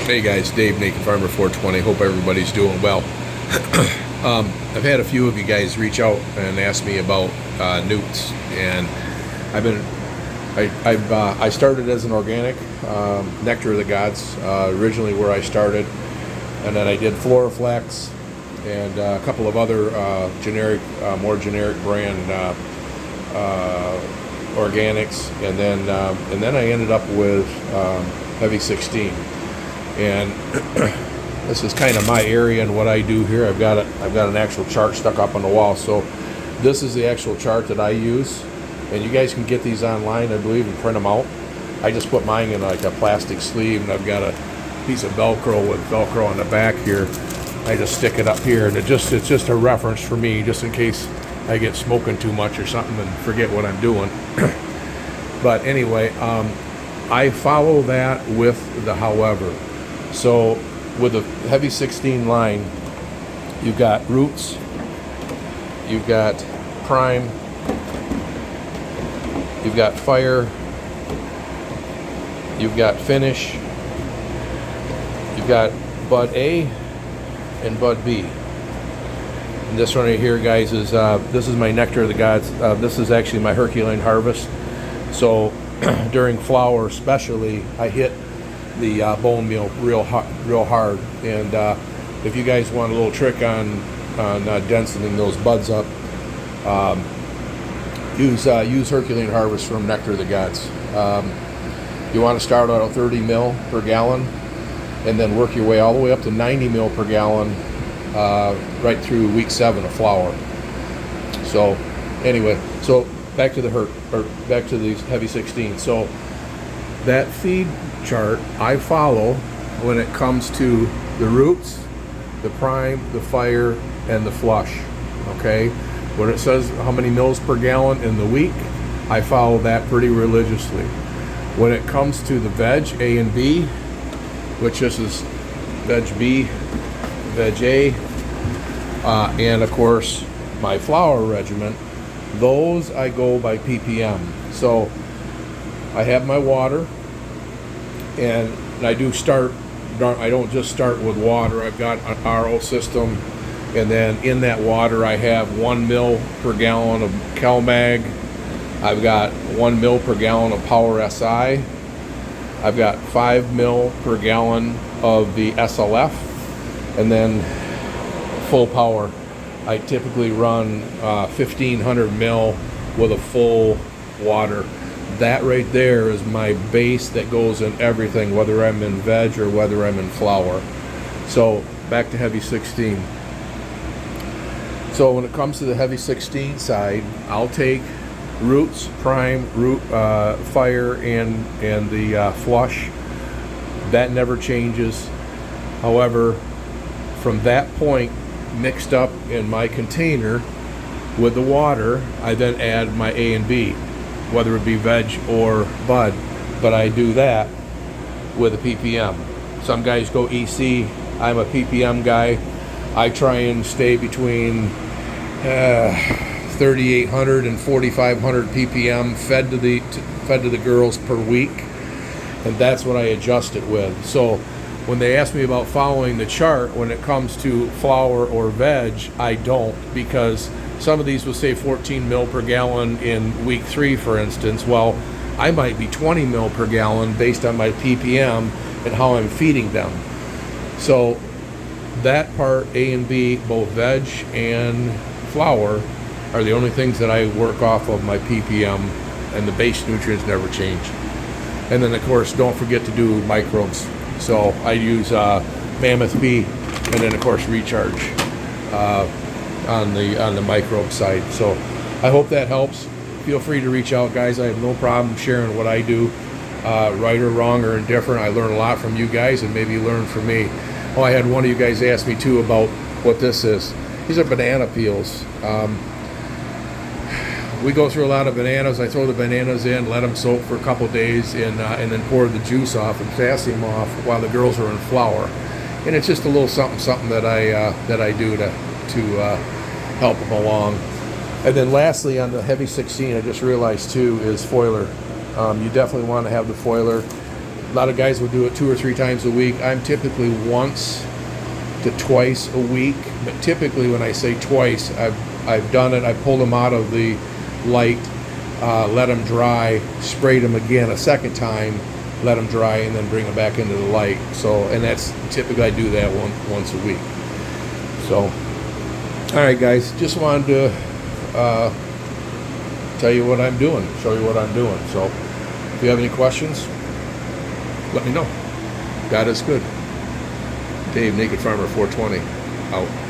Hey guys, Dave, Naked Farmer 420. Hope everybody's doing well. I've had a few of you guys reach out and ask me about Newts, and I started as an organic Nectar of the Gods, originally where I started, and then I did Floraflex and a couple of other more generic brand organics, and then I ended up with Heavy 16. And this is kind of my area and what I do here. I've got an actual chart stuck up on the wall. So this is the actual chart that I use, and you guys can get these online, I believe, and print them out. I just put mine in like a plastic sleeve, and I've got a piece of Velcro with Velcro on the back here. I just stick it up here, and it's just a reference for me, just in case I get smoking too much or something and forget what I'm doing. But anyway, I follow that with the however. So with a Heavy 16 line, you've got Roots, you've got Prime, you've got Fire, you've got Finish, you've got Bud A and Bud B. And this one right here, guys, is this is my Nectar of the Gods. This is actually my Herculean harvest. So during flower especially, I hit the bone meal real hard, and if you guys want a little trick on densening those buds up, use Herculean Harvest from Nectar of the Gods. You want to start out at 30 mil per gallon, and then work your way all the way up to 90 mil per gallon right through week 7 of flower. So anyway, so back to the Heavy 16. So that feed chart I follow when it comes to the Roots, the Prime, the Fire, and the Flush. Okay, when it says how many mils per gallon in the week, I follow that pretty religiously. When it comes to the veg A and B, which this is veg B, veg A, and of course my flower regimen, those I go by ppm. So I have my water, and I don't just start with water. I've got an RO system, and then in that water I have 1 mil per gallon of CalMag. I've got 1 mil per gallon of Power SI. I've got 5 mil per gallon of the SLF, and then full power. I typically run 1500 mil with a full water. That right there is my base that goes in everything, whether I'm in veg or whether I'm in flower. So back to Heavy 16. So when it comes to the Heavy 16 side, I'll take Roots, Prime, Fire, and the Flush. That never changes. However, from that point, mixed up in my container with the water, I then add my A and B, whether it be veg or bud, but I do that with a ppm. Some guys go EC. I'm a ppm guy. I try and stay between 3,800 and 4,500 ppm fed to the girls per week, and that's what I adjust it with. So when they ask me about following the chart when it comes to flower or veg, I don't, because some of these will say 14 mil per gallon in week 3, for instance. Well, I might be 20 mil per gallon based on my ppm and how I'm feeding them. So that part, A and B, both veg and flower, are the only things that I work off of my ppm, and the base nutrients never change. And then of course, don't forget to do microbes. So I use Mammoth B, and then of course Recharge on the microbe side. So I hope that helps. Feel free to reach out, guys. I have no problem sharing what I do, right or wrong or indifferent. I learn a lot from you guys, and maybe you learn from me. Oh, I had one of you guys ask me too about what this is. These are banana peels. We go through a lot of bananas. I throw the bananas in, let them soak for a couple days, and then pour the juice off and potassium off while the girls are in flower. And it's just a little something that I do to help them along. And then lastly, on the Heavy 16, I just realized too, is foiler. You definitely want to have the foiler. lot of guys will do it 2 or 3 times a week. I'm typically once to twice a week, but typically when I say twice, I've done it. I pulled them out of the light, let them dry, sprayed them again a second time, let them dry, and then bring them back into the light. So, and that's typically I do that once a week. So, all right, guys, just wanted to tell you what I'm doing, show you what I'm doing. So, if you have any questions, let me know. God is good. Dave, Naked Farmer 420, out.